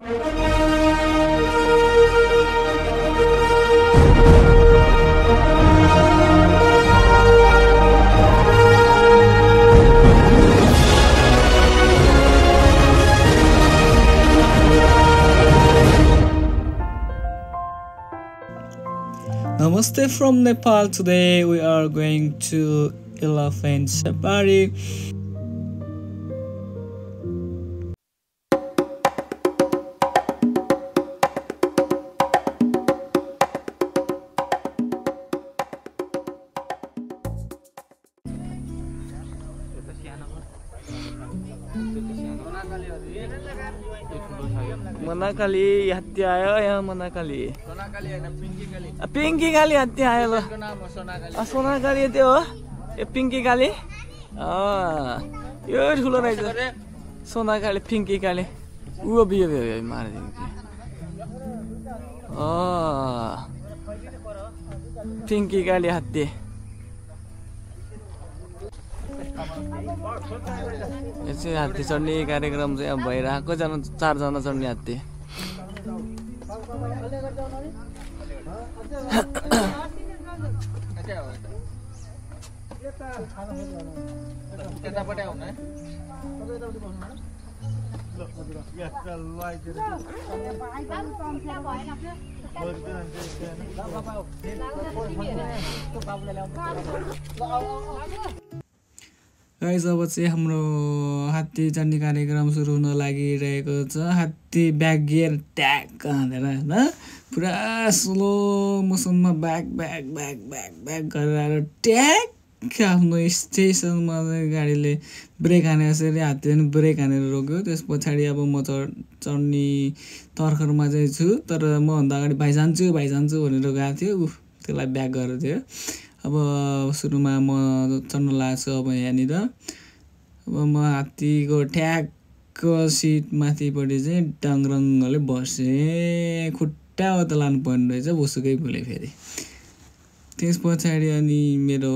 Namaste from Nepal. Today we are going to elephant safari. Manakali hatti आयो यहाँ Manakali Pinky काली हत्ती आयो ल सोनाकाली त्यो हो यो पिंकी काली यो ठुलो रहेछ सोनाकाली पिंकी काली उ बियो मारिदिनु पिंकी काली हत्ती यो चाहिँ हात्ती चढ्ने कार्यक्रम चाहिँ अब भइरहेको 4 जना चढ्ने हात्ती गाइस अब चाहिँ हाम्रो हात्ती चढ्ने कार्यक्रम सुरु हुन लागिरहेको छ हात्ती ब्याक गियर ट्याग हानेर हैन पुरा स्लो मोसनमा ब्याक गरेर ट्याग आफ्नो स्टेसनमा गाडीले ब्रेक हाने यसरी हात्तीले पनि ब्रेक हानेर रोक्यो त्यसपछि अब म चढ्ने तर्खरमा चाहिँ छु तर म भन्दा अगाडि भाइ जान्छु भनेर गएको थियो त्यसलाई ब्याक गरेको थियो अब सुरुमा म चढ्न लाग्छु अब यहाँनिर अब म हात्तीको ट्यागको सिट माथिपट्टि चाहिँ डाङरङले बसेँ खुट्टा त लानु पर्ने रहेछ बुसुकै भुले फेरि त्यस पछाडि अनि मेरो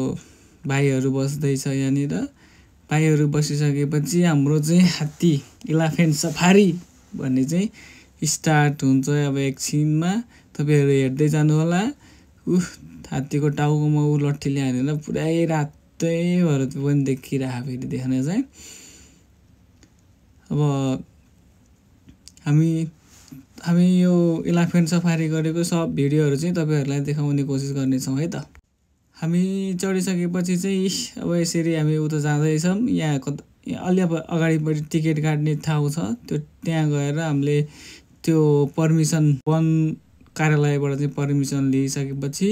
भाइहरू बस्दैछ यहाँनिर भाइहरू बसिसकेपछि हाम्रो चाहिँ हात्ती इलेफेन्ट सफारी भन्ने चाहिँ स्टार्ट हुन्छ अब एकछिनमा तपाईहरु हेर्दै जानु होला हात्तीको टाउकोमा लट्ठीले हानेर पुरै रातै भएर पनि देखिरहेको फेरि देख्न चाहिँ अब हामी यो इलेफेन्ट सफारी गरेको सब भिडियोहरु चाहिँ तपाईहरुलाई देखाउने कोसिस गर्ने छौं है त हामी चढिसकेपछि चाहिँ अब यसरी हामी उता जाँदैछौं यहाँ अलि अगाडिपटि टिकट काट्ने ठाउँ छ त्यो त्यहाँ गएर हामीले त्यो परमिसन वन कार्यालयबाट चाहिँ परमिसन लिइसकेपछि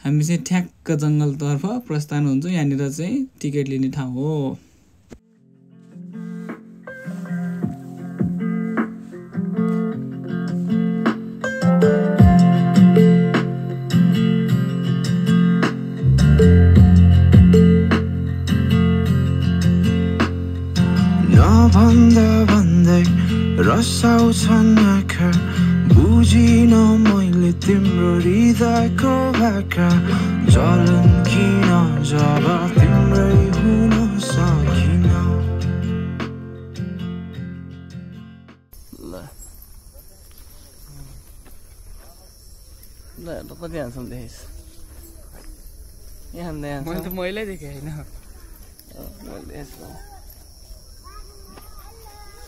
हामी चाहिँ ठ्याक्क जंगलतर्फ प्रस्थान हुन्छ यहाँनिर चाहिँ टिकट लिने ठाउँ हो रसाउँछन् आँखा बुझिन मैले तिम्रो हृदयको भाका जलन किन जब तिम्रै हुन सकिन ल कति हान्छौँ देखिस् यहाँ मैले त मैले देखेँ होइन मैले यसो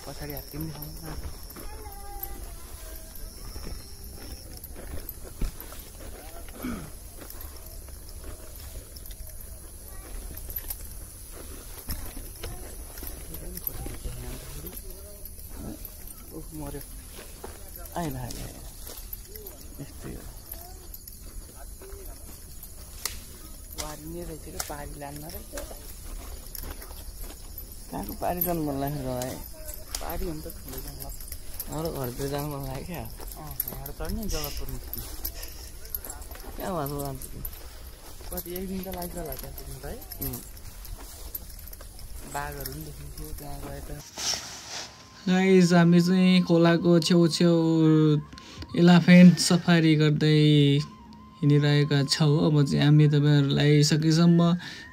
पछाडि हात्ती पनि देखाउनु मर्यो आइला यस्तै हो पारिने रहेछ क्या पारी लान्न रहेछ कहाँको पारी जानु मन लाग्छ है पारी हुन्छ ठुलो जङ्गल हाम्रो घरतिर जानु मन लाग्यो क्या यहाँ चढ्ने जग्गा पुग्नु कहाँ भएको जान्छु कति एक दिन त लाग्छ होला त्यहाँ पुग्नु त है बाघहरू पनि देखिन्थ्यो त्यहाँ गए त गाइस हामी चाहिँ खोलाको छेउछेउ इलेफेन्ट सफारी गर्दै हिँडिरहेका छौँ। अब चाहिँ हामी तपाईँहरूलाई सकेसम्म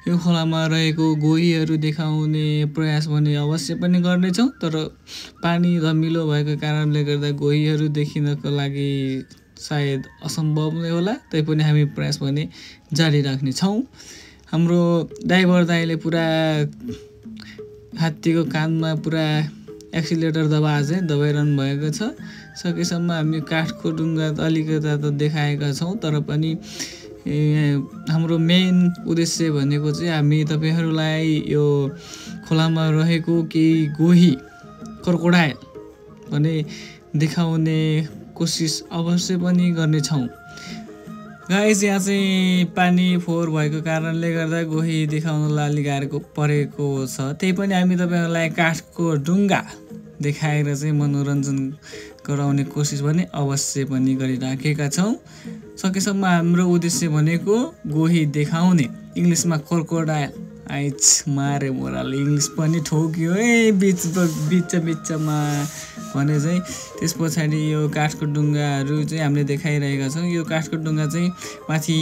यो खोलामा रहेको गोहीहरू देखाउने प्रयास भने अवश्य पनि गर्नेछौँ, तर पानी धमिलो भएको कारणले गर्दा गोहीहरू देखिनको लागि सायद असम्भव नै होला। तैपनि हामी प्रयास भने जारी राख्नेछौँ। हाम्रो ड्राइभर दाइले पुरा हात्तीको कानमा पुरा एक्सिलेटर दबाइरहनु भएको छ। सकेसम्म हामी काठको ढुङ्गा अलिकता त देखाएका छौँ, तर पनि हाम्रो मेन उद्देश्य भनेको चाहिँ हामी तपाईँहरूलाई यो खोलामा रहेको केही गोही क्रोकोडाइल भने देखाउने कोसिस अवश्य पनि गर्नेछौँ। गाइस, यहाँ चाहिँ पानी फोहोर भएको कारणले गर्दा गोही देखाउनलाई अलिक गाह्रो परेको छ। त्यही पनि हामी तपाईँहरूलाई काठको ढुङ्गा देखाएर चाहिँ मनोरञ्जन गराउने कोसिस भने अवश्य पनि गरिराखेका छौँ। सकेसम्म हाम्रो उद्देश्य भनेको गोही देखाउने, इङ्ग्लिसमा क्रोकोडाइल। आइच मारे मोराले इङ्ग्लिस पनि ठोक्यो है बिचमा भने चाहिँ। त्यस पछाडि यो काठको ढुङ्गाहरू चाहिँ हामीले देखाइरहेका छौँ। यो काठको ढुङ्गा चाहिँ माथि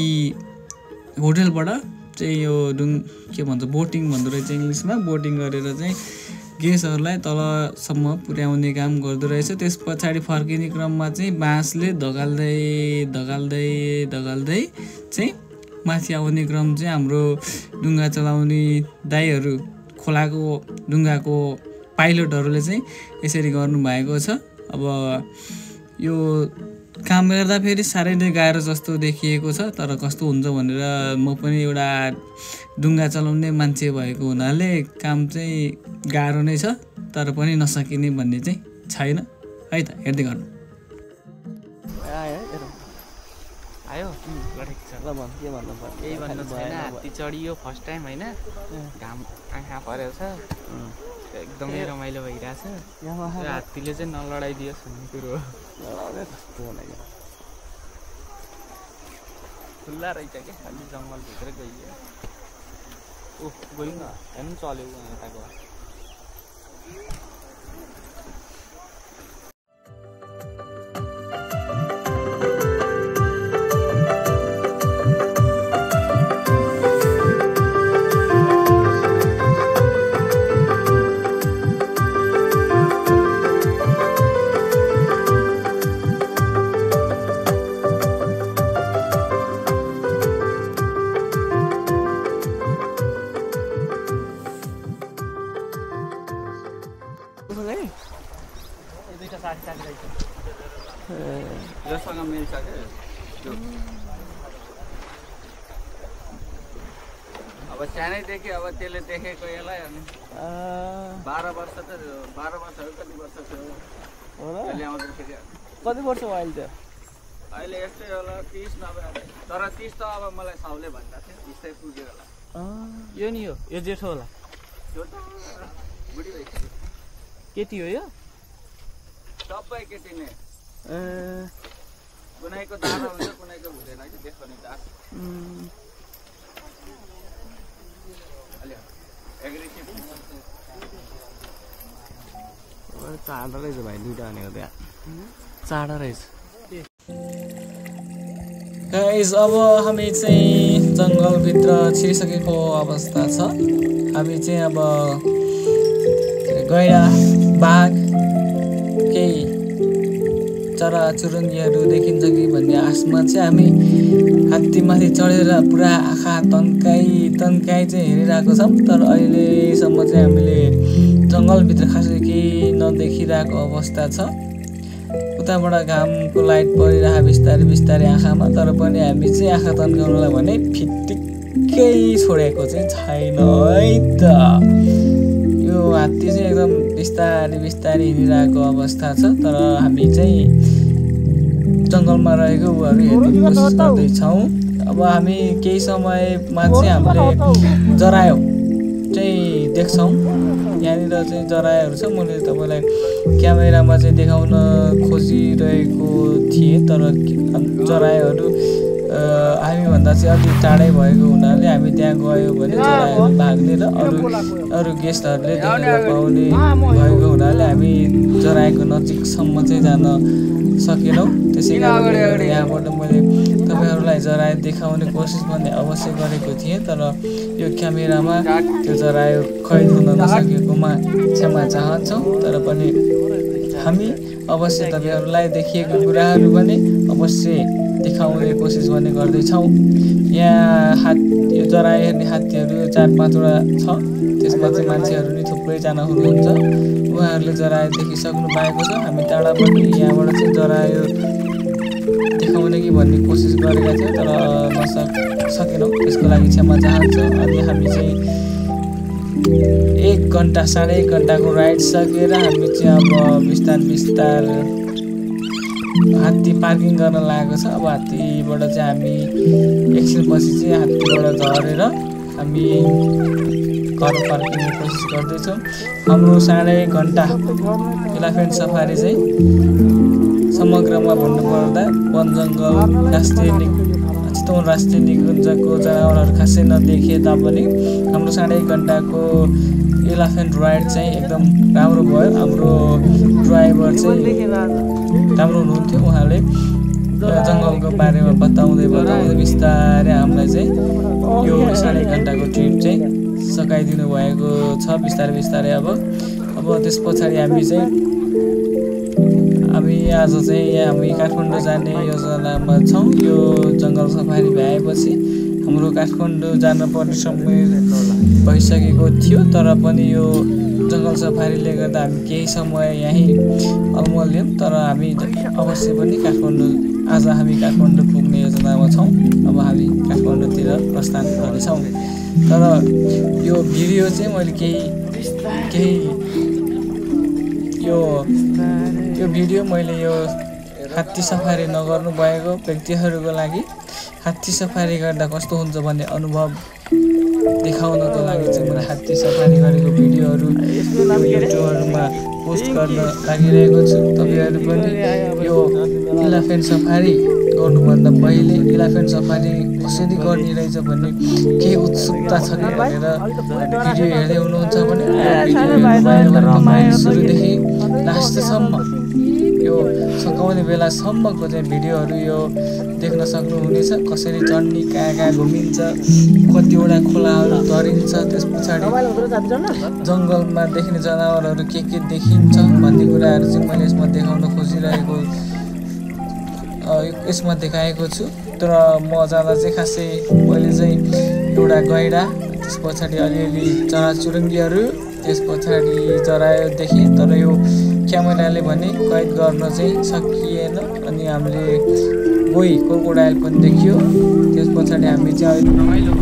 होटलबाट चाहिँ यो के भन्छ बोटिङ भन्दो रहेछ इङ्ग्लिसमा, बोटिङ गरेर चाहिँ गेस्टहरूलाई तलसम्म पुर्याउने काम गर्दो रहेछ। त्यस पछाडि फर्किने क्रममा चाहिँ बाँसले धगाल्दै चाहिँ माथि आउने क्रम चाहिँ हाम्रो ढुङ्गा चलाउने दाइहरू, खोलाको ढुङ्गाको पाइलटहरूले चाहिँ यसरी गर्नुभएको छ। अब यो काम गर्दा फेरि साह्रै नै गाह्रो जस्तो देखिएको छ, तर कस्तो हुन्छ भनेर म पनि एउटा ढुङ्गा चलाउने मान्छे भएको हुनाले काम चाहिँ गाह्रो नै छ, तर पनि नसकिने भन्ने चाहिँ छैन है त। हेर्दै गर्नु आयो यही भन्नु छैन। हात्ती चढियो फर्स्ट टाइम होइन, घाम आँखा परेको छ, एकदमै रमाइलो भइरहेछ। हात्तीले चाहिँ नलडाइदियोस् भन्ने कुरो हो। खुल्ला रहेछ क्या, खालि जङ्गलभित्र गइयो। ओह गइन् न, हेर्नु चल्यो यताको। जससँग मिल्छ क्या। अब सानैदेखि अब त्यसले देखेको यसलाई अनि 12 वर्ष हो, कति वर्ष थियो ल्याउँदै फेरि। कति वर्ष भयो अहिले त? अहिले यस्तै होला 30 नभए, तर 30 त अब मलाई साउले भन्दा थियो, 20 पुग्यो होला। यो नि यो जेठो होला, त्यो त बुढी भइसक्यो। केटी हो यो? सबै केटी नै। कुनैको दाना हुन्छ, कुनैको हुँदैन कि देख्ने दास। एग्रेसिभ चाँडो रहेछ भाइ, दुइटा भनेको त्यहाँ चाँडो रहेछ। गाइस, अब हामी चाहिँ जङ्गलभित्र छिरिसकेको अवस्था छ। हामी चाहिँ अब गैँडा, बाघ, केही चराचुरुङ्गीहरू देखिन्छ कि भन्ने आशमा चाहिँ हामी हात्तीमाथि चढेर पुरा आँखा तन्काई चाहिँ हेरिरहेको छौँ। तर अहिलेसम्म चाहिँ हामीले जङ्गलभित्र खासै केही नदेखिरहेको अवस्था छ। उताबाट घामको लाइट परिरहेको बिस्तारै आँखामा, तर पनि हामी चाहिँ आँखा तन्काउनलाई भने फिटिक्कै छोडेको चाहिँ छैन है त। यो हात्ती चाहिँ एकदम बिस्तारै हिँडिरहेको अवस्था छ, तर हामी चाहिँ जङ्गलमा रहेको उहरू हेर्ने कोसिस गर्दैछौँ। अब हामी केही समयमा चाहिँ हामीले जरायो चाहिँ देख्छौँ। यहाँनिर चाहिँ जरायोहरू छ। मैले तपाईँलाई क्यामेरामा चाहिँ देखाउन खोजिरहेको थिएँ, तर जरायोहरू हामीभन्दा चाहिँ अलिक टाढै भएको हुनाले हामी त्यहाँ गयो भने चराहरू भाग्ने र अरू गेस्टहरूले देख्न पाउने भएको हुनाले हामी चराएको नजिकसम्म चाहिँ जान सकेनौँ। त्यसै कारणले यहाँबाट मैले तपाईँहरूलाई चरायो देखाउने कोसिस पनि अवश्य गरेको थिएँ, तर यो क्यामेरामा त्यो चरायो कैद हुन नसकेकोमा क्षमा चाहन्छौँ। तर पनि हामी अवश्य तपाईँहरूलाई देखिएको कुराहरू पनि अवश्य देखाउने कोसिस पनि गर्दैछौँ। यहाँ यो चरायो हेर्ने हात्तीहरू 4-5वटा छ, त्यसमा चाहिँ मान्छेहरू नि थुप्रैजना हुनुहुन्छ। उहाँहरूले चरायो देखिसक्नु भएको छ। हामी टाढाबाट यहाँबाट चाहिँ चरायो देखाउने कि भन्ने कोसिस गरेका थियौँ, तर सकेनौँ। त्यसको लागि क्षमा चाहन्छु। अनि हामी चाहिँ 1 घन्टा 1.5 घन्टाको राइड सकेर हामी चाहिँ अब बिस्तार हात्ती पार्किङ गर्न लागेको छ। अब हात्तीबाट चाहिँ हामी एकछिनपछि चाहिँ हात्तीबाट झरेर हामी घर फर्किने कोसिस गर्दैछौँ। हाम्रो 1.5 घन्टा एलिफेन्ट सफारी चाहिँ समग्रमा भन्नुपर्दा वन जङ्गल चितवन राष्ट्रिय निकुञ्जको जनावरहरू खासै नदेखे तापनि हाम्रो 1.5 घन्टाको एलिफेन्ट राइड चाहिँ एकदम राम्रो भयो। हाम्रो ड्राइभर चाहिँ राम्रो हुनुहुन्थ्यो। उहाँले जङ्गलको बारेमा बताउँदै बिस्तारै हामीलाई चाहिँ यो 1.5 घन्टाको ट्रिप चाहिँ सकाइदिनु भएको छ बिस्तारै। अब त्यस पछाडि हामी आज चाहिँ हामी काठमाडौँ जाने योजनामा छौँ। यो जङ्गल सफारी भएपछि हाम्रो काठमाडौँ जानुपर्ने समय भइसकेको थियो, तर पनि यो जङ्गल सफारीले गर्दा हामी केही समय यहीँ अल्मल्यौँ। तर हामी अवश्य पनि आज हामी काठमाडौँ पुग्ने योजनामा छौँ। अब हामी काठमाडौँतिर प्रस्थान गर्नेछौँ। तर यो भिडियो चाहिँ मैले यो भिडियो मैले यो हात्ती सफारी नगर्नु भएको व्यक्तिहरूको लागि हात्ती सफारी गर्दा कस्तो हुन्छ भन्ने अनुभव देखाउनको लागि चाहिँ मैले हात्ती सफारी गरेको भिडियोहरू युट्युबहरूमा पोस्ट गर्न लागिरहेको छु। तपाईँहरू पनि यो एलिफेन्ट सफारी गर्नुभन्दा पहिले एलिफेन्ट सफारी कसरी गर्ने रहेछ भन्ने केही उत्सुकता छ कि भनेर भिडियो हेर्दै हुनुहुन्छ भने तपाईँ सुरुदेखि लास्टसम्म यो सकाउने बेलासम्मको चाहिँ भिडियोहरू यो देख्न सक्नुहुनेछ। कसरी चढ्ने, कहाँ घुमिन्छ, कतिवटा खोलाहरू तरिन्छ, त्यस पछाडि जङ्गलमा देखिने जनावरहरू के देखिन्छ भन्ने कुराहरू चाहिँ मैले यसमा देखाएको छु। तर म जाँदा चाहिँ खासै मैले चाहिँ एउटा गैँडा, त्यस पछाडि अलिअलि चराचुरुङ्गीहरू, त्यस पछाडि चरायो देखेँ। तर यो क्यामेराले भने कैद गर्न चाहिँ सकिएन। अनि हामीले क्रोकोडाइल पनि देखियो। त्यस पछाडि हामी चाहिँ रमाइलो